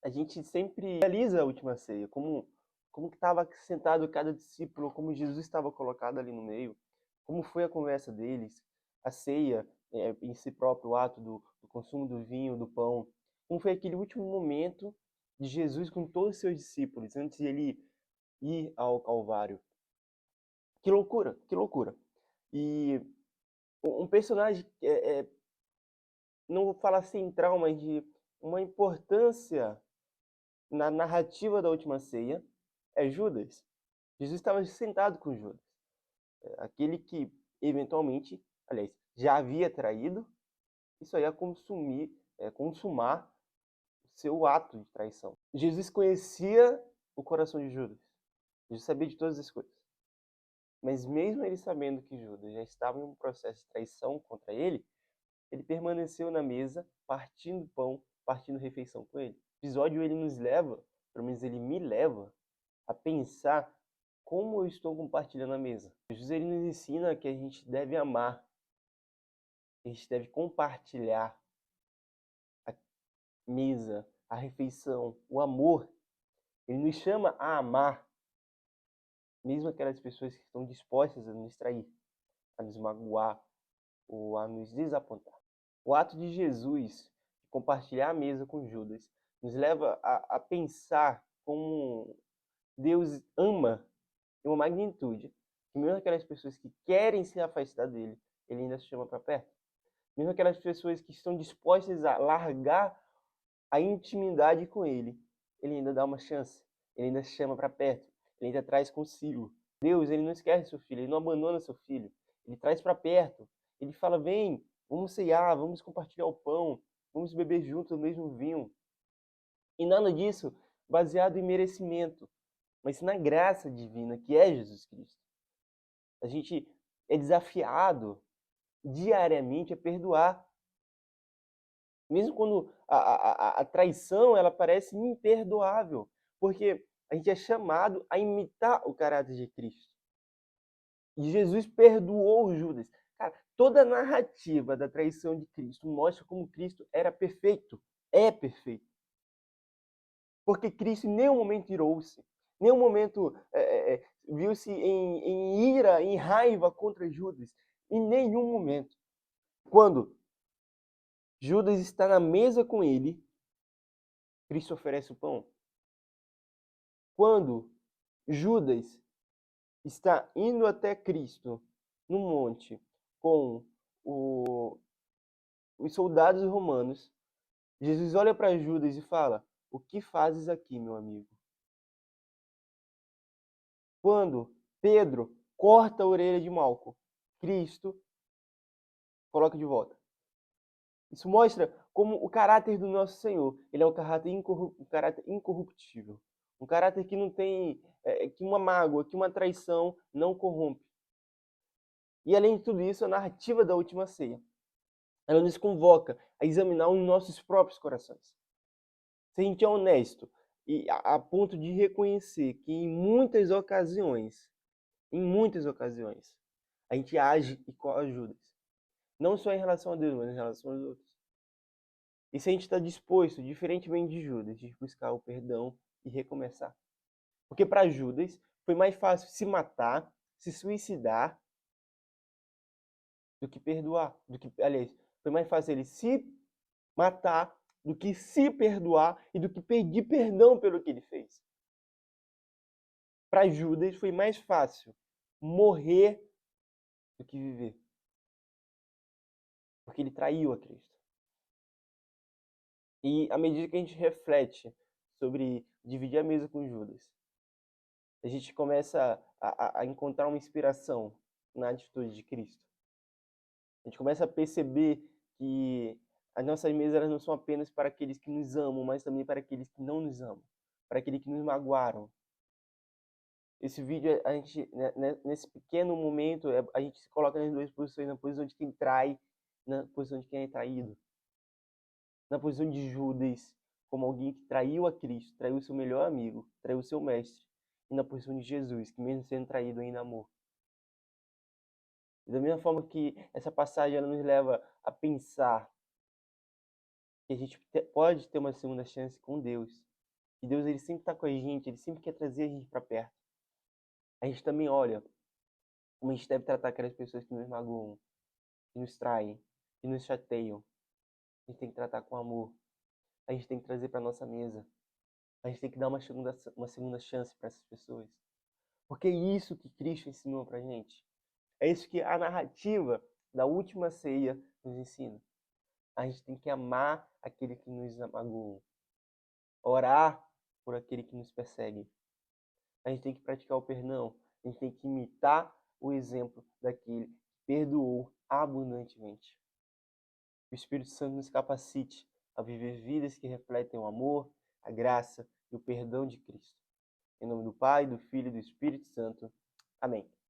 A gente sempre realiza a última ceia, como que estava sentado cada discípulo, como Jesus estava colocado ali no meio, como foi a conversa deles, a ceia, em si próprio, o ato do consumo do vinho, do pão, como foi aquele último momento de Jesus com todos os seus discípulos, antes de ele ir ao Calvário. Que loucura, que loucura. E um personagem, não vou falar central, mas de uma importância na narrativa da última ceia, é Judas. Jesus estava sentado com Judas, aquele que eventualmente, aliás, já havia traído, isso ia consumar o seu ato de traição. Jesus conhecia o coração de Judas. Jesus sabia de todas as coisas. Mas mesmo ele sabendo que Judas já estava em um processo de traição contra ele permaneceu na mesa, partindo pão, partindo refeição com ele. O episódio ele nos leva, pelo menos ele me leva, a pensar como eu estou compartilhando a mesa. Jesus ele nos ensina que a gente deve amar, que a gente deve compartilhar a mesa, a refeição, o amor. Ele nos chama a amar, mesmo aquelas pessoas que estão dispostas a nos trair, a nos magoar ou a nos desapontar. O ato de Jesus de compartilhar a mesa com Judas nos leva a pensar como Deus ama em uma magnitude, que mesmo aquelas pessoas que querem se afastar dele, ele ainda se chama para perto. Mesmo aquelas pessoas que estão dispostas a largar a intimidade com ele, ele ainda dá uma chance, ele ainda se chama para perto, ele ainda traz consigo. Deus, ele não esquece seu filho, ele não abandona seu filho, ele traz para perto, ele fala, vem, vamos ceiar, vamos compartilhar o pão, vamos beber juntos o mesmo vinho. E nada disso baseado em merecimento, mas na graça divina que é Jesus Cristo. A gente é desafiado diariamente a perdoar. Mesmo quando a traição ela parece imperdoável, porque a gente é chamado a imitar o caráter de Cristo. E Jesus perdoou Judas. Cara, toda a narrativa da traição de Cristo mostra como Cristo era perfeito, é perfeito. Porque Cristo em nenhum momento irou-se, em nenhum momento viu-se em ira, em raiva contra Judas. Em nenhum momento. Quando Judas está na mesa com ele, Cristo oferece o pão. Quando Judas está indo até Cristo no monte com os soldados romanos, Jesus olha para Judas e fala: "O que fazes aqui, meu amigo?" Quando Pedro corta a orelha de Malco, Cristo coloca de volta. Isso mostra como o caráter do nosso Senhor, ele é um caráter incorruptível. Um caráter que não tem, que uma mágoa, que uma traição não corrompe. E além de tudo isso, a narrativa da última ceia, ela nos convoca a examinar os nossos próprios corações. Se a gente é honesto e a ponto de reconhecer que em muitas ocasiões, a gente age igual a Judas. Não só em relação a Deus, mas em relação aos outros. E se a gente está disposto, diferentemente de Judas, de buscar o perdão e recomeçar. Porque para Judas foi mais fácil se matar, se suicidar, do que perdoar. Aliás, foi mais fácil ele se matar do que se perdoar e do que pedir perdão pelo que ele fez. Para Judas foi mais fácil morrer do que viver. Porque ele traiu a Cristo. E à medida que a gente reflete sobre dividir a mesa com Judas, a gente começa a encontrar uma inspiração na atitude de Cristo. A gente começa a perceber que as nossas mesas elas não são apenas para aqueles que nos amam, mas também para aqueles que não nos amam, para aqueles que nos magoaram. Esse vídeo, a gente, nesse pequeno momento, a gente se coloca nas duas posições, na posição de quem trai, na posição de quem é traído. Na posição de Judas, como alguém que traiu a Cristo, traiu o seu melhor amigo, traiu o seu mestre. E na posição de Jesus, que mesmo sendo traído ainda amou. E da mesma forma que essa passagem ela nos leva a pensar que a gente pode ter uma segunda chance com Deus. que Deus ele sempre está com a gente, ele sempre quer trazer a gente para perto. A gente também olha como a gente deve tratar aquelas pessoas que nos magoam, que nos traem, que nos chateiam. A gente tem que tratar com amor. A gente tem que trazer para nossa mesa. A gente tem que dar uma segunda chance para essas pessoas. Porque é isso que Cristo ensinou para a gente. É isso que a narrativa da última ceia nos ensina. A gente tem que amar aquele que nos magoou. Orar por aquele que nos persegue. A gente tem que praticar o perdão. A gente tem que imitar o exemplo daquele que perdoou abundantemente. Que o Espírito Santo nos capacite a viver vidas que refletem o amor, a graça e o perdão de Cristo. Em nome do Pai, do Filho e do Espírito Santo. Amém.